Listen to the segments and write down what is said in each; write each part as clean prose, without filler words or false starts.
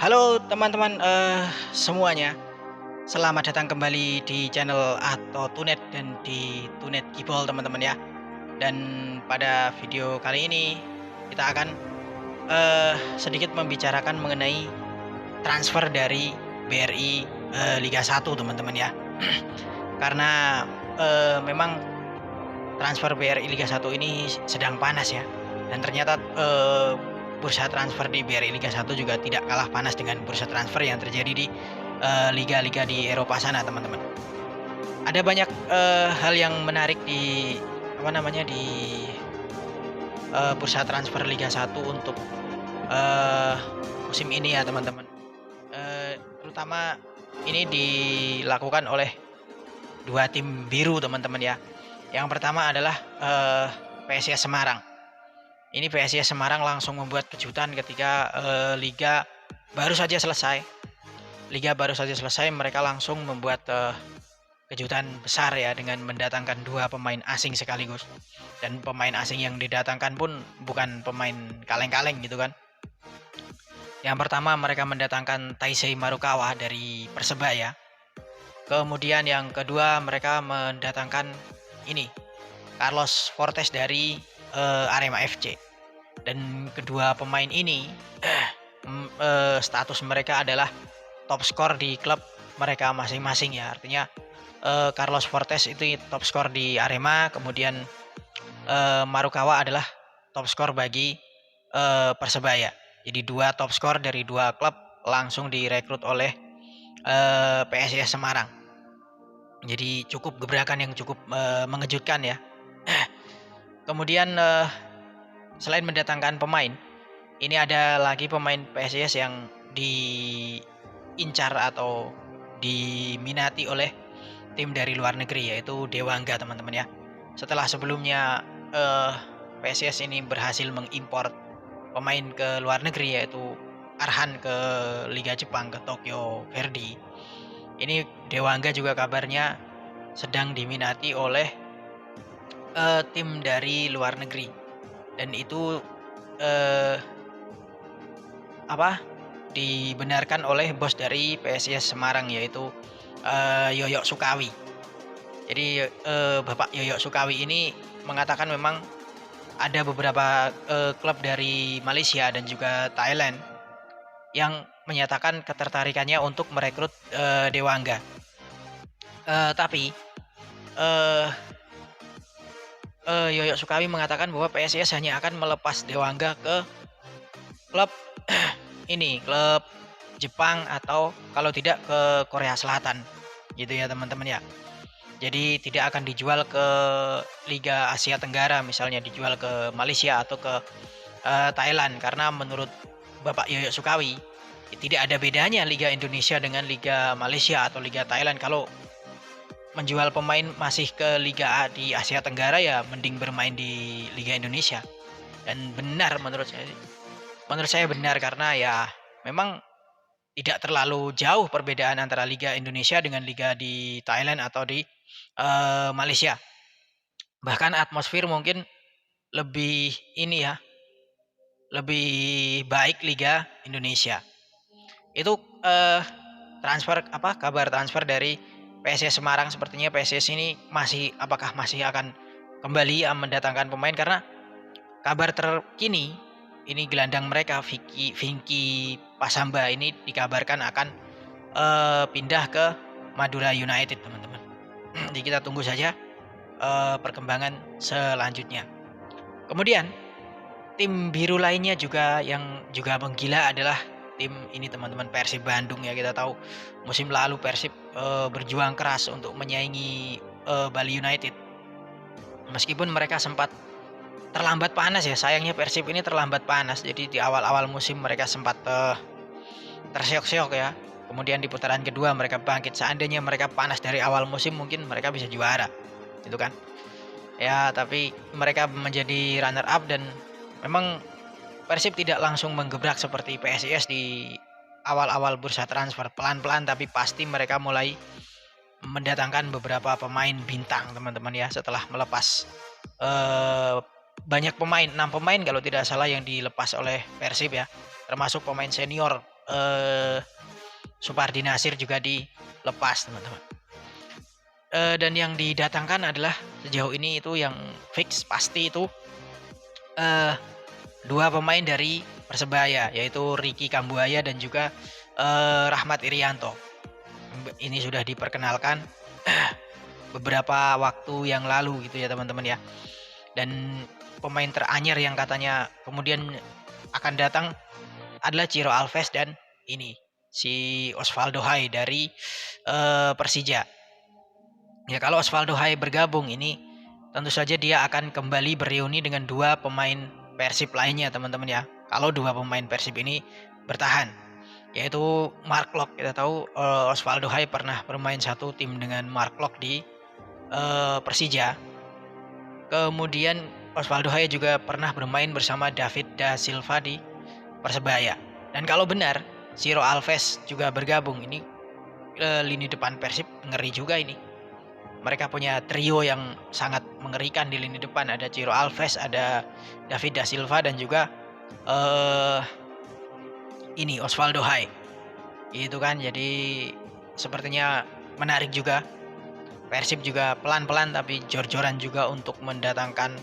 Halo teman-teman semuanya, selamat datang kembali di channel atau Tunet dan di Tunet Gibol teman-teman ya. Dan pada video kali ini kita akan sedikit membicarakan mengenai transfer dari BRI Liga 1 teman-teman ya. Karena memang transfer BRI Liga 1 ini sedang panas ya. Dan ternyata bursa transfer di BRI Liga 1 juga tidak kalah panas dengan bursa transfer yang terjadi di liga-liga di Eropa sana, teman-teman. Ada banyak hal yang menarik di bursa transfer Liga 1 untuk eh, musim ini ya, teman-teman. Terutama ini dilakukan oleh dua tim biru, teman-teman ya. Yang pertama adalah PSIS Semarang. Ini PSIS Semarang langsung membuat kejutan ketika liga baru saja selesai. Mereka langsung membuat kejutan besar ya dengan mendatangkan dua pemain asing sekaligus. Dan pemain asing yang didatangkan pun bukan pemain kaleng-kaleng gitu kan. Yang pertama mereka mendatangkan Taisei Marukawa dari Persebaya. Kemudian yang kedua mereka mendatangkan ini Carlos Fortes dari Arema FC. Dan kedua pemain ini status mereka adalah top skor di klub mereka masing-masing ya. Artinya Carlos Fortes itu top skor di Arema, kemudian Marukawa adalah top skor bagi Persebaya. Jadi dua top skor dari dua klub langsung direkrut oleh PSIS Semarang. Jadi cukup gebrakan yang cukup mengejutkan ya. Kemudian selain mendatangkan pemain, ini ada lagi pemain PSIS yang diincar atau diminati oleh tim dari luar negeri, yaitu Dewangga, teman-teman ya. Setelah sebelumnya PSIS ini berhasil mengimpor pemain ke luar negeri, yaitu Arhan ke Liga Jepang, ke Tokyo Verdy. Ini Dewangga juga kabarnya sedang diminati oleh tim dari luar negeri. Dan itu dibenarkan oleh bos dari PSIS Semarang, yaitu Yoyo Sukawi. Jadi Bapak Yoyo Sukawi ini mengatakan memang ada beberapa klub dari Malaysia dan juga Thailand yang menyatakan ketertarikannya untuk merekrut Dewangga. Tapi Yoyo Sukawi mengatakan bahwa PSIS hanya akan melepas Dewangga ke klub klub Jepang atau kalau tidak ke Korea Selatan gitu ya, teman-teman ya. Jadi tidak akan dijual ke Liga Asia Tenggara, misalnya dijual ke Malaysia atau ke Thailand, karena menurut Bapak Yoyo Sukawi tidak ada bedanya Liga Indonesia dengan Liga Malaysia atau Liga Thailand. Kalau menjual pemain masih ke Liga A di Asia Tenggara, ya mending bermain di Liga Indonesia. Dan benar menurut saya benar, karena ya memang tidak terlalu jauh perbedaan antara Liga Indonesia dengan Liga di Thailand atau di Malaysia. Bahkan atmosfer mungkin lebih lebih baik Liga Indonesia. Itu kabar transfer dari PSIS Semarang. Sepertinya PSIS ini apakah masih akan kembali mendatangkan pemain, karena kabar terkini ini gelandang mereka Vicky Pasamba ini dikabarkan akan pindah ke Madura United, teman-teman. Jadi kita tunggu saja perkembangan selanjutnya. Kemudian tim biru lainnya juga yang juga menggila adalah tim ini, teman-teman, Persib Bandung ya. Kita tahu musim lalu Persib berjuang keras untuk menyaingi Bali United. Meskipun mereka sempat terlambat panas ya, sayangnya Persib ini terlambat panas. Jadi di awal-awal musim mereka sempat terseok-seok ya. Kemudian di putaran kedua mereka bangkit. Seandainya mereka panas dari awal musim, mungkin mereka bisa juara, gitu kan? Ya, tapi mereka menjadi runner up, dan memang Persib tidak langsung menggebrak seperti PSIS di awal-awal bursa transfer. Pelan-pelan tapi pasti mereka mulai mendatangkan beberapa pemain bintang, teman-teman ya, setelah melepas banyak pemain, 6 pemain kalau tidak salah yang dilepas oleh Persib ya, termasuk pemain senior Supardi Nasir juga dilepas, teman-teman. Dan yang didatangkan adalah sejauh ini itu yang fix pasti itu dua pemain dari Persebaya, yaitu Ricky Kambuaya dan juga Rahmat Irianto. Ini sudah diperkenalkan beberapa waktu yang lalu gitu ya teman-teman ya. Dan pemain teranyar yang katanya kemudian akan datang adalah Ciro Alves dan ini si Osvaldo Hai dari Persija. Ya kalau Osvaldo Hai bergabung ini tentu saja dia akan kembali bereuni dengan dua pemain Persib lainnya teman-teman ya. Kalau dua pemain Persib ini bertahan, yaitu Mark Locke. Kita tahu Osvaldo Hai pernah bermain satu tim dengan Mark Locke di Persija. Kemudian Osvaldo Hai juga pernah bermain bersama David da Silva di Persebaya. Dan kalau benar Ciro Alves juga bergabung, ini lini depan Persib ngeri juga ini. Mereka punya trio yang sangat mengerikan di lini depan. Ada Ciro Alves, ada David da Silva dan juga ini Osvaldo Hai. Gitu kan. Jadi sepertinya menarik juga. Persib juga pelan-pelan tapi jor-joran juga untuk mendatangkan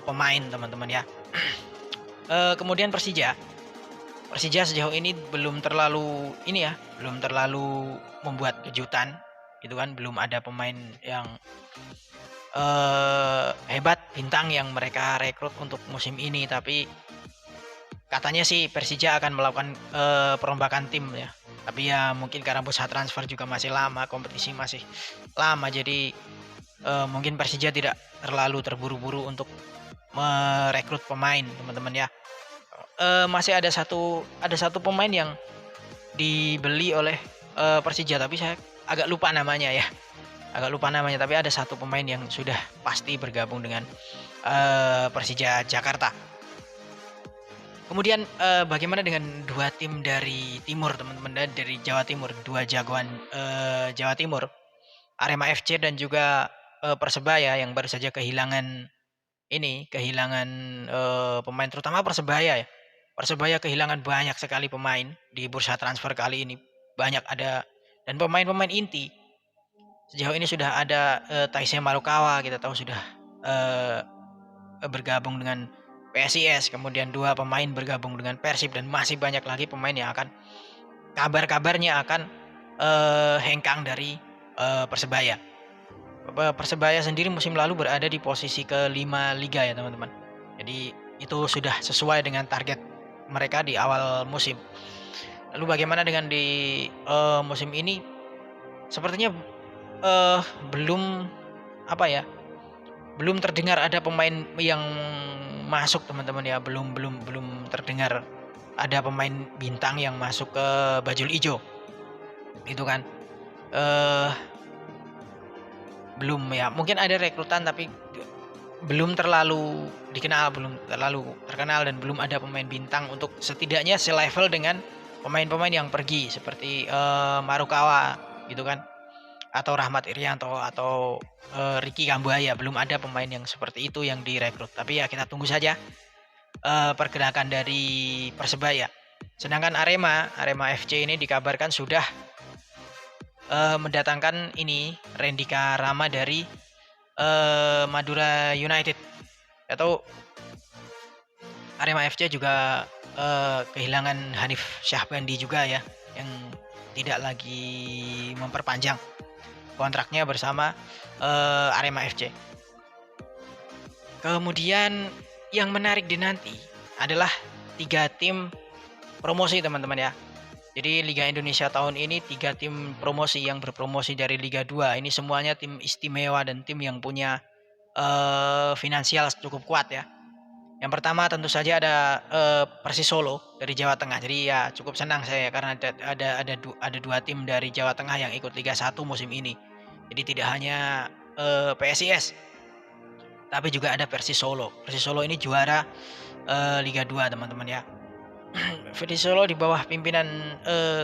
pemain teman-teman ya. Kemudian Persija sejauh ini belum terlalu membuat kejutan gitu kan. Belum ada pemain yang hebat bintang yang mereka rekrut untuk musim ini, tapi katanya sih Persija akan melakukan perombakan tim ya. Tapi ya mungkin karena bursa transfer juga masih lama, kompetisi masih lama, jadi mungkin Persija tidak terlalu terburu-buru untuk merekrut pemain teman-teman ya. Masih ada satu pemain yang dibeli oleh Persija, tapi saya agak lupa namanya ya. Tapi ada satu pemain yang sudah pasti bergabung dengan Persija Jakarta. Kemudian bagaimana dengan dua tim dari timur teman-teman, dari Jawa Timur, dua jagoan Jawa Timur, Arema FC dan juga Persebaya yang baru saja kehilangan pemain, terutama Persebaya ya. Persebaya kehilangan banyak sekali pemain di bursa transfer kali ini. Banyak ada, dan pemain-pemain inti. Sejauh ini sudah ada Taisei Marukawa, kita tahu sudah bergabung dengan PSIS. Kemudian dua pemain bergabung dengan Persib dan masih banyak lagi pemain yang akan kabar-kabarnya akan hengkang dari Persebaya. Persebaya sendiri musim lalu berada di posisi ke-5 liga ya teman-teman. Jadi itu sudah sesuai dengan target mereka di awal musim. Lalu bagaimana dengan di musim ini? Sepertinya belum terdengar ada pemain yang masuk teman-teman ya. Belum terdengar ada pemain bintang yang masuk ke Bajul Ijo. Itu kan. Belum ya. Mungkin ada rekrutan tapi belum terlalu dikenal, belum terlalu terkenal, dan belum ada pemain bintang untuk setidaknya selevel dengan pemain-pemain yang pergi seperti Marukawa gitu kan, atau Rahmat Irianto atau Ricky Kambuaya. Belum ada pemain yang seperti itu yang direkrut. Tapi ya kita tunggu saja pergerakan dari Persebaya. Sedangkan Arema FC ini dikabarkan sudah mendatangkan ini Rendika Rama dari Madura United. Atau Arema FC juga kehilangan Hanif Syahbandi juga ya, yang tidak lagi memperpanjang kontraknya bersama Arema FC. Kemudian yang menarik dinanti adalah 3 tim promosi teman-teman ya. Jadi Liga Indonesia tahun ini 3 tim promosi yang berpromosi dari Liga 2. Ini semuanya tim istimewa dan tim yang punya finansial cukup kuat ya. Yang pertama tentu saja ada Persis Solo dari Jawa Tengah. Jadi ya cukup senang saya karena ada 2 tim dari Jawa Tengah yang ikut Liga 1 musim ini. Jadi tidak hanya PSIS, tapi juga ada Persis Solo. Persis Solo ini juara Liga 2 teman-teman ya. Persis Solo di bawah pimpinan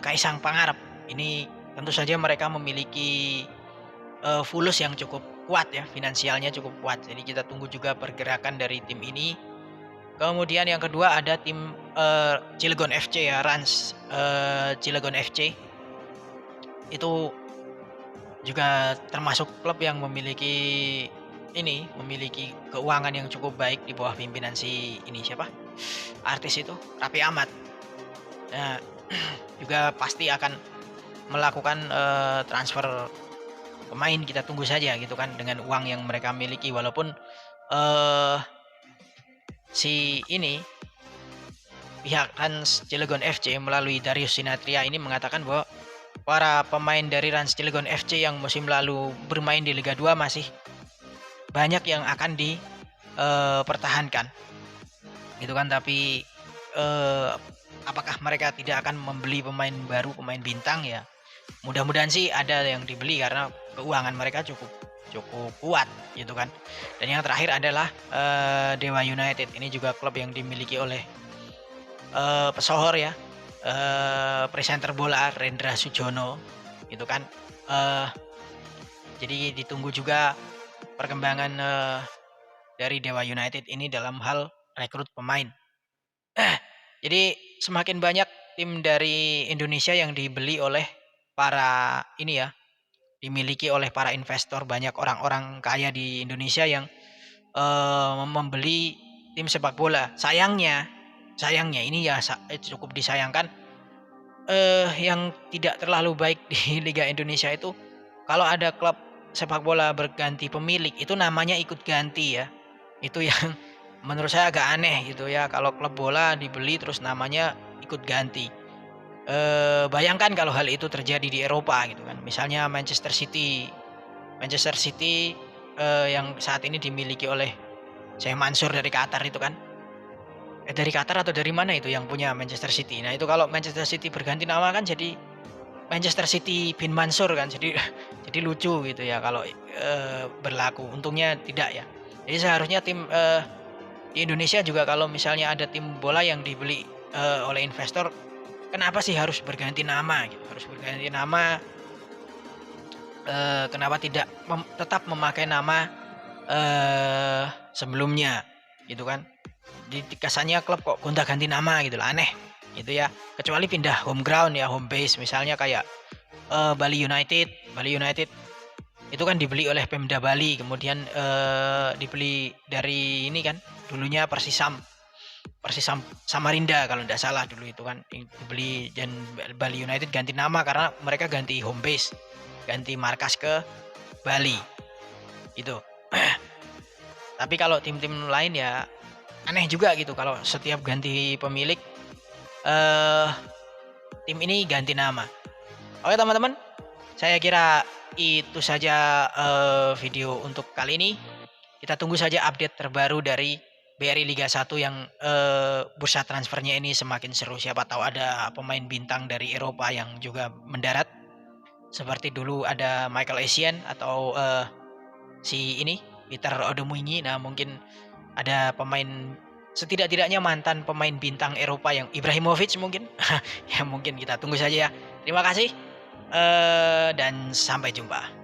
Kaisang Pangarep. Ini tentu saja mereka memiliki fulus yang cukup kuat ya, finansialnya cukup kuat. Jadi kita tunggu juga pergerakan dari tim ini. Kemudian yang kedua ada tim Cilegon FC ya, Rans Cilegon FC. Itu juga termasuk klub yang memiliki keuangan yang cukup baik di bawah pimpinan si ini siapa? Artis itu, Raffi Ahmad. Nah, juga pasti akan melakukan transfer pemain, kita tunggu saja gitu kan dengan uang yang mereka miliki, walaupun si ini pihak Rans Cilegon FC melalui Darius Sinathrya ini mengatakan bahwa para pemain dari Rans Cilegon FC yang musim lalu bermain di Liga 2 masih banyak yang akan dipertahankan gitu kan, tapi apakah mereka tidak akan membeli pemain baru, pemain bintang ya? Mudah-mudahan sih ada yang dibeli karena keuangan mereka cukup kuat gitu kan. Dan yang terakhir adalah Dewa United. Ini juga klub yang dimiliki oleh pesohor ya, presenter bola Rendra Sujono gitu kan. Jadi ditunggu juga perkembangan dari Dewa United ini dalam hal rekrut pemain. Jadi semakin banyak tim dari Indonesia yang dibeli oleh para ini ya, dimiliki oleh para investor, banyak orang-orang kaya di Indonesia yang membeli tim sepak bola. Sayangnya ini ya cukup disayangkan, yang tidak terlalu baik di Liga Indonesia itu kalau ada klub sepak bola berganti pemilik itu namanya ikut ganti ya. Itu yang menurut saya agak aneh gitu ya, kalau klub bola dibeli terus namanya ikut ganti. Bayangkan kalau hal itu terjadi di Eropa gitu kan. Misalnya Manchester City yang saat ini dimiliki oleh Sheikh Mansur dari Qatar itu kan. Dari Qatar atau dari mana itu yang punya Manchester City. Nah, itu kalau Manchester City berganti nama kan jadi Manchester City bin Mansur kan. Jadi jadi lucu gitu ya kalau berlaku. Untungnya tidak ya. Jadi seharusnya tim di Indonesia juga kalau misalnya ada tim bola yang dibeli oleh investor, kenapa sih harus berganti nama gitu? Harus berganti nama, kenapa tidak tetap memakai nama sebelumnya gitu kan? Di kesannya klub kok gonta-ganti nama gitu lah, aneh gitu ya. Kecuali pindah home ground ya, home base, misalnya kayak Bali United itu kan dibeli oleh Pemda Bali, kemudian dibeli dari ini kan dulunya Persisam Samarinda kalau tidak salah dulu itu kan dibeli, dan Bali United ganti nama karena mereka ganti home base, ganti markas ke Bali itu. Tapi kalau tim-tim lain ya aneh juga gitu kalau setiap ganti pemilik tim ini ganti nama. Oke teman-teman, saya kira itu saja video untuk kali ini. Kita tunggu saja update terbaru dari BRI Liga 1 yang bursa transfernya ini semakin seru. Siapa tahu ada pemain bintang dari Eropa yang juga mendarat. Seperti dulu ada Michael Essien atau si ini Peter Odomunyi. Nah, mungkin ada pemain, setidak-tidaknya mantan pemain bintang Eropa yang Ibrahimovic mungkin. Ya mungkin kita tunggu saja ya. Terima kasih dan sampai jumpa.